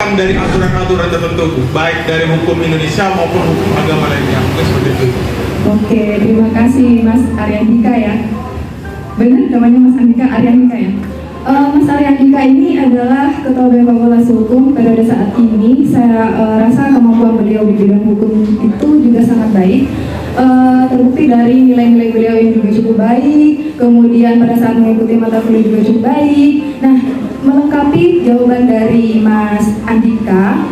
menyimpang dari aturan-aturan tertentu, baik dari hukum Indonesia maupun hukum agama lainnya. Mungkin seperti itu. Oke, terima kasih Mas Aryandika ya. Benar namanya Mas Aryandika ya? Mas Aryandika ini adalah Ketua BEM Fakultas Hukum. Pada saat ini saya rasa kemampuan beliau di bidang hukum itu juga sangat baik. Terbukti dari nilai-nilai beliau yang juga cukup baik, kemudian pada saat mengikuti mata kuliah juga cukup baik. Nah, melengkapi jawaban dari Mas Andika,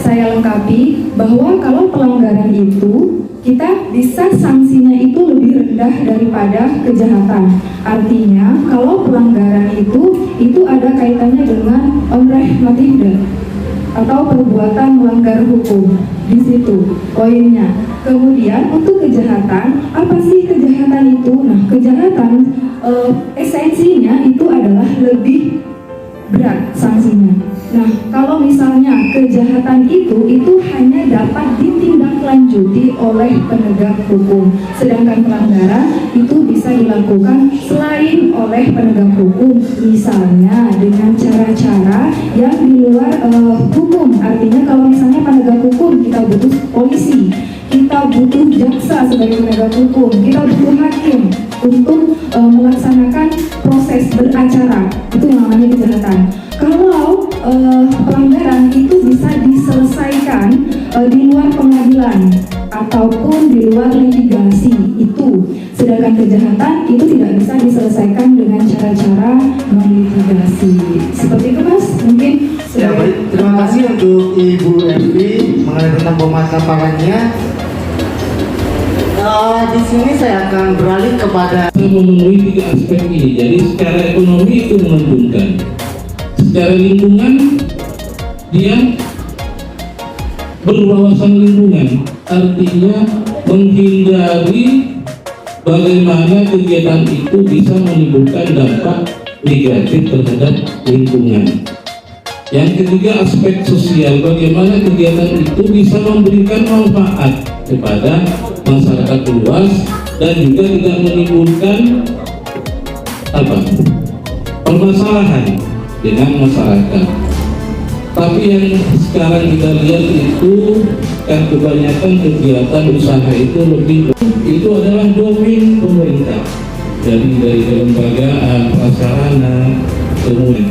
saya lengkapi bahwa kalau pelanggaran itu kita bisa sanksinya itu lebih rendah daripada kejahatan. Artinya kalau pelanggaran itu ada kaitannya dengan onrehmatifda atau perbuatan melanggar hukum. Di situ poinnya. Kemudian untuk kejahatan, apa sih kejahatan itu? Nah, kejahatan esensinya itu adalah lebih berat sanksinya. Nah, kalau misalnya kejahatan itu hanya dapat ditindaklanjuti oleh penegak hukum, sedangkan pelanggaran itu bisa dilakukan selain oleh penegak hukum, misalnya dengan cara-cara yang di luar hukum. Artinya kalau misalnya penegak hukum kita butuh polisi, kita butuh jaksa sebagai penegak hukum, kita butuh hakim untuk melaksanakan proses beracara, itu yang namanya kejahatan. Kalau pelanggaran itu bisa diselesaikan di luar pengadilan ataupun di luar litigasi itu, sedangkan kejahatan itu tidak bisa diselesaikan dengan cara-cara non litigasi. Seperti itu Mas, mungkin. Ya baik, terima kasih untuk Ibu Evi mengenai tentang pemaparannya. Di sini saya akan beralih kepada memenuhi tiga aspek ini. Jadi secara ekonomi itu menguntungkan, secara lingkungan dia berwawasan lingkungan, artinya menghindari bagaimana kegiatan itu bisa menimbulkan dampak negatif terhadap lingkungan. Yang ketiga, aspek sosial, bagaimana kegiatan itu bisa memberikan manfaat kepada masyarakat luas dan juga tidak menimbulkan permasalahan dengan masyarakat. Tapi yang sekarang kita lihat itu kan kebanyakan kegiatan usaha itu itu adalah domain pemerintah, jadi dari kelembagaan, prasarana, kemudian.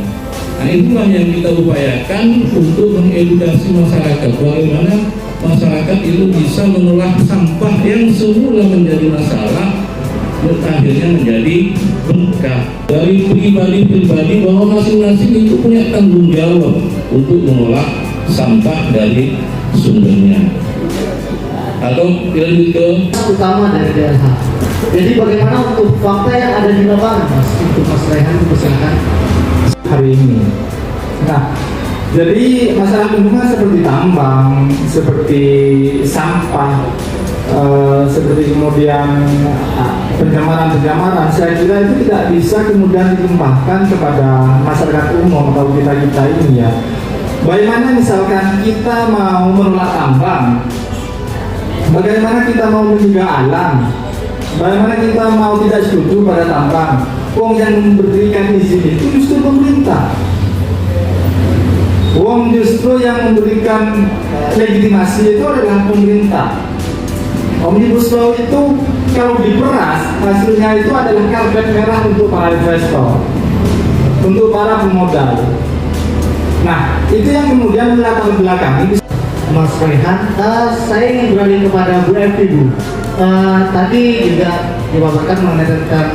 Nah, itulah yang kita upayakan untuk mengedukasi masyarakat bagaimana masyarakat itu bisa mengolah sampah yang semula menjadi masalah akhirnya menjadi berkah. Dari pribadi-pribadi bahwa masing-masing itu punya tanggung jawab untuk mengolah sampah dari sumbernya. Atau lebih ke utama dari DLH. Jadi bagaimana untuk fakta yang ada di lapangan, Mas? Untuk Mas Rehan, silakan. Hari ini. Nah, jadi masalah lingkungan seperti tambang, seperti sampah, seperti kemudian pencemaran, saya kira itu tidak bisa kemudian dilimpahkan kepada masyarakat umum atau kita ini ya. Bagaimana misalkan kita mau menolak tambang, bagaimana kita mau menjaga alam, bagaimana kita mau tidak setuju pada tambang. Wong yang memberikan izin itu justru pemerintah. Wong justru yang memberikan legitimasi itu adalah pemerintah. Omnibus Law itu kalau diperas hasilnya itu adalah karpet merah untuk para investor, untuk para pemodal. Nah, itu yang kemudian melatar belakangi. Mas Rehan, saya ingin beralih kepada Bu Evi, Bu. Tadi juga dipaparkan mengenai tentang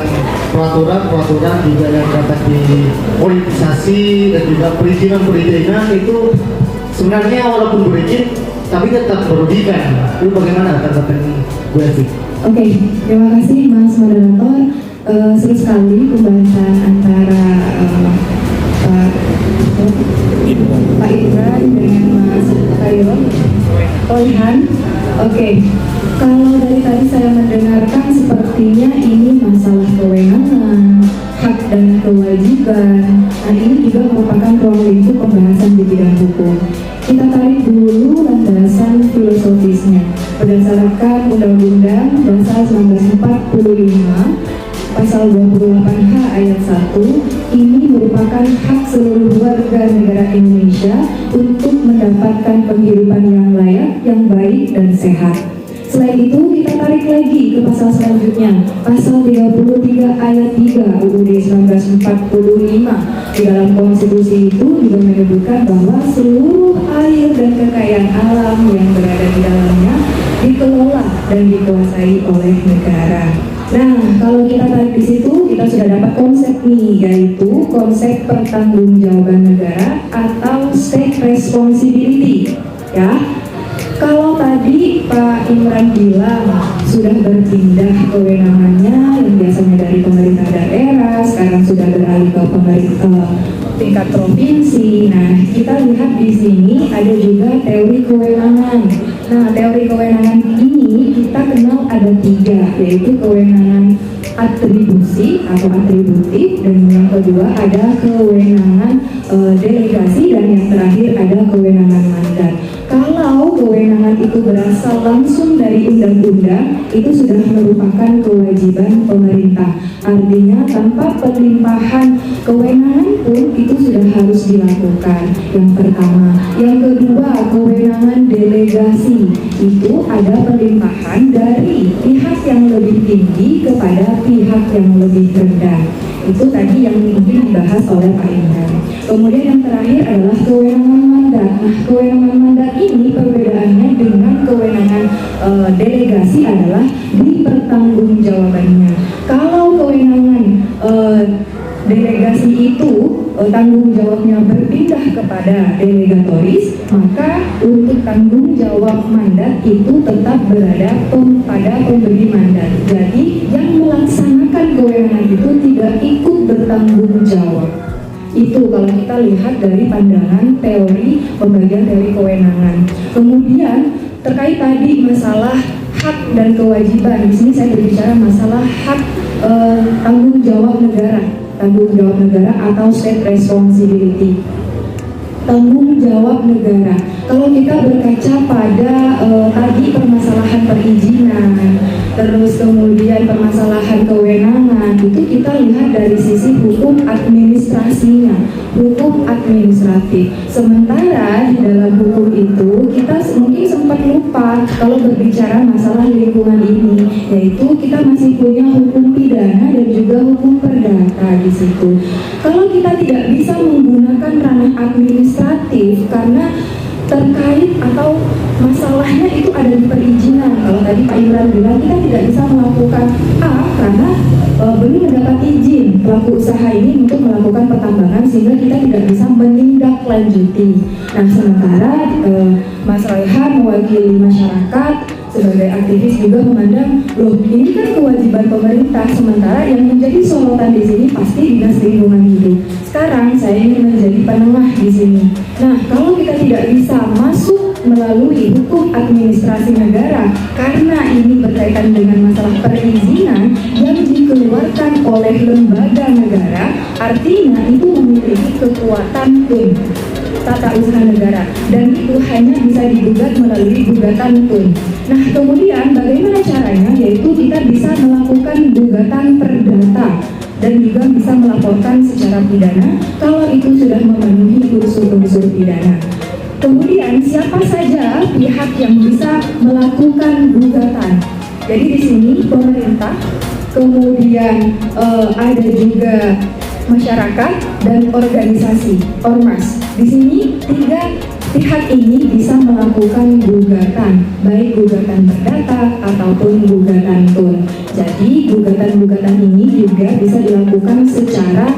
peraturan juga yang dapat dipolitisasi dan juga perizinan itu sebenarnya walaupun berizin tapi tetap merugikan. Itu bagaimana tanggapan Bu Evi? Oke, terima kasih Mas Moderator. Seru sekali pembahasan antara Pak Ibran dengan Mas Khairul Oihan. Oke, kalau dari tadi saya mendengarkan sepertinya ini masalah kewenangan, hak dan kewajiban. Nah, ini juga merupakan ruang lingkup pembahasan di bidang hukum. Kita tarik dulu landasan filosofisnya. Berdasarkan Undang-Undang Dasar 1945, Pasal 28H ayat 1, ini merupakan hak seluruh warga negara Indonesia untuk mendapatkan penghidupan yang layak, yang baik dan sehat. Selain itu, kita tarik lagi ke pasal selanjutnya, pasal 33 ayat 3 UUD 1945. Di dalam konstitusi itu juga menyebutkan bahwa seluruh air dan kekayaan alam yang berada di dalamnya dikelola dan dikuasai oleh negara. Nah, kalau kita tarik di situ, kita sudah dapat konsep nih, yaitu konsep pertanggungjawaban negara atau state responsibility, ya. Kalau tadi Pak Imran bilang sudah berpindah kewenangannya yang biasanya dari pemerintah daerah, sekarang sudah beralih ke pemerintah tingkat provinsi. Nah, kita lihat di sini ada juga teori kewenangan. Nah, teori kewenangan ini kita kenal ada 3, yaitu kewenangan atribusi atau atributif, dan yang kedua ada kewenangan delegasi, dan yang terakhir ada kewenangan mandat. Kalau kewenangan itu berasal langsung dari undang-undang, itu sudah merupakan kewajiban pemerintah. Artinya tanpa pelimpahan kewenangan pun itu sudah harus dilakukan. Yang pertama. Yang kedua, kewenangan delegasi. Itu ada pelimpahan dari pihak yang lebih tinggi kepada pihak yang lebih rendah. Itu tadi yang mungkin dibahas oleh Pak Imran. Kemudian yang terakhir adalah kewenangan mandat. Nah, kewenangan mandat ini perbedaannya dengan kewenangan delegasi adalah di pertanggungjawabannya. Kalau kewenangan delegasi itu tanggung jawabnya berpindah kepada delegatoris, maka untuk tanggung jawab mandat itu tetap berada pada pemberi mandat. Jadi yang melaksanakan kewenangan itu tidak ikut bertanggung jawab. Itu kalau kita lihat dari pandangan teori pembagian teori kewenangan. Kemudian terkait tadi masalah hak dan kewajiban, di sini saya berbicara masalah hak tanggung jawab negara atau state responsibility. Tanggung jawab negara. Kalau kita berkaca pada tadi permasalahan perizinan, terus kemudian permasalahan kewenangan, itu kita lihat dari sisi hukum administrasinya, hukum administratif. Sementara di dalam hukum itu kita mungkin sempat lupa kalau berbicara masalah lingkungan ini, yaitu kita masih punya hukum pidana dan juga hukum perdata di situ. Kalau kita tidak bisa menggunakan ranah administratif karena terkait atau masalahnya itu ada di perizinan. Kalau tadi Pak Imran bilang kita tidak bisa melakukan A karena belum mendapat izin pelaku usaha ini untuk melakukan pertambangan, sehingga kita tidak bisa menindaklanjuti. Nah, sementara Mas Raihan mewakili masyarakat sebagai aktivis juga memandang, loh ini kan kewajiban pemerintah, sementara yang menjadi sorotan di sini pasti Dinas Lingkungan Hidup. Sekarang saya ingin menjadi penengah di sini. Nah, kalau kita tidak bisa masuk melalui hukum administrasi negara karena ini berkaitan dengan masalah perizinan yang dikeluarkan oleh lembaga negara, artinya itu memiliki kekuatan PUN, tata usaha negara, dan itu hanya bisa digugat melalui gugatan PUN. Nah, kemudian bagaimana caranya? Yaitu kita bisa melakukan gugatan perdata dan juga bisa melaporkan secara pidana kalau itu sudah memenuhi unsur-unsur pidana. Kemudian siapa saja pihak yang bisa melakukan gugatan? Jadi di sini pemerintah, kemudian ada juga masyarakat dan organisasi ormas. Di sini 3 pihak ini bisa melakukan gugatan, baik gugatan perdata ataupun gugatan PUN. Jadi gugatan-gugatan ini juga bisa dilakukan secara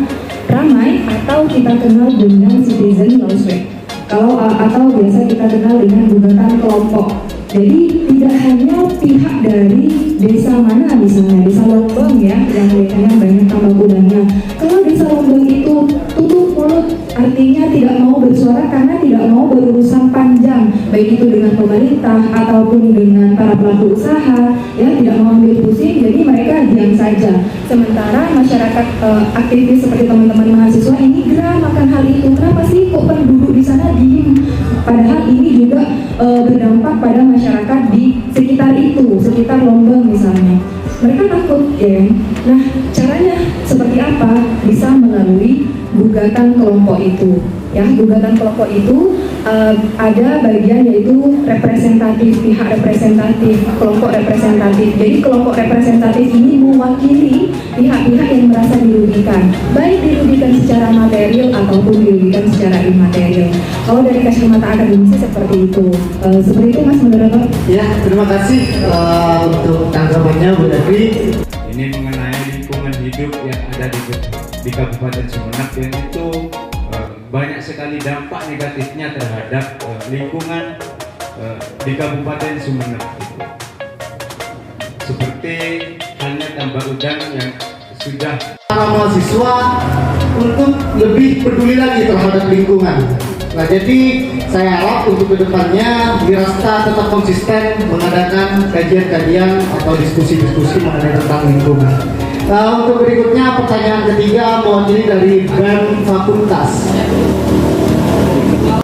ramai atau kita kenal dengan citizen lawsuit. Atau biasa kita kenal dengan gugatan kelompok. Jadi tidak hanya pihak dari desa mana, misalnya desa Lombong ya, yang kelihatannya banyak tambak udangnya. Kalau desa Lombong itu tutup mulut, artinya tidak mau bersuara karena tidak mau berurusan panjang, baik itu dengan pemerintah ataupun dengan para pelaku usaha, ya tidak mau ambil pusing, jadi mereka diam saja. Sementara masyarakat aktivis seperti teman-teman mahasiswa ini geram akan hal itu. Kenapa sih kok penduduk di sana diem? Padahal ini juga berdampak pada masyarakat di sekitar itu, sekitar Lombong misalnya. Mereka takut ya. Nah, caranya seperti apa? Bisa melalui gugatan kelompok itu. Ya, gugatan kelompok itu ada bagian yaitu representatif, pihak representatif, kelompok representatif. Jadi kelompok representatif ini mewakili pihak-pihak yang merasa dirugikan, baik dirugikan secara material ataupun dirugikan secara imaterial. Kalau dari kacamata akademisi seperti itu. Seperti itu Mas Moderator. Ya, terima kasih untuk tanggapannya Bu Devi. Ini mengenai lingkungan hidup yang ada di Kabupaten Sumeneb, yang itu banyak sekali dampak negatifnya terhadap lingkungan di Kabupaten Sumeneb. Seperti halnya tambak udang yang sudah Para mahasiswa untuk lebih peduli lagi terhadap lingkungan. Nah, jadi saya harap untuk kedepannya Wirasta tetap konsisten mengadakan kajian-kajian atau diskusi-diskusi mengenai tentang lingkungan. Untuk berikutnya pertanyaan ketiga mewakili dari BEM Fakultas.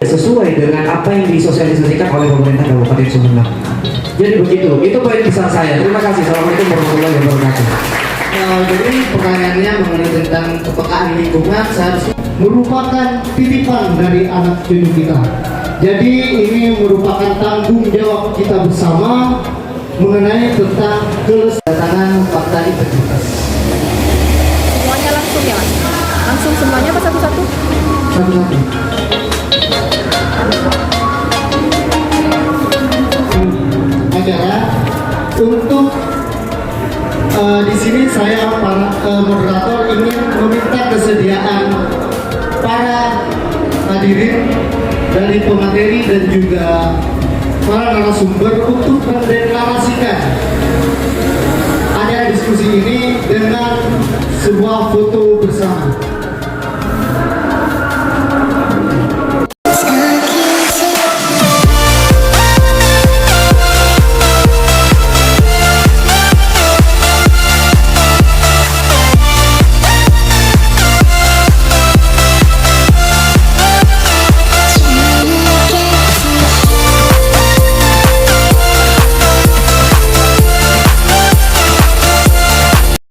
Sesuai dengan apa yang disosialisasikan oleh pemerintah Kabupaten Sumeneb. Jadi begitu, itu poin besar saya. Terima kasih. Assalamualaikum warahmatullahi wabarakatuh. Jadi pertanyaannya mengenai tentang kepekaan lingkungan seharusnya merupakan titipan dari anak cucu kita. Jadi ini merupakan tanggung jawab kita bersama mengenai tentang kelestarian fakta integritas. Semuanya langsung ya Mas? Langsung semuanya apa satu-satu? Satu-satu. Acara untuk di sini saya para moderator ingin meminta kesediaan para hadirin dari pemateri dan juga para narasumber untuk mendeklarasikan acara diskusi ini dengan sebuah foto bersama.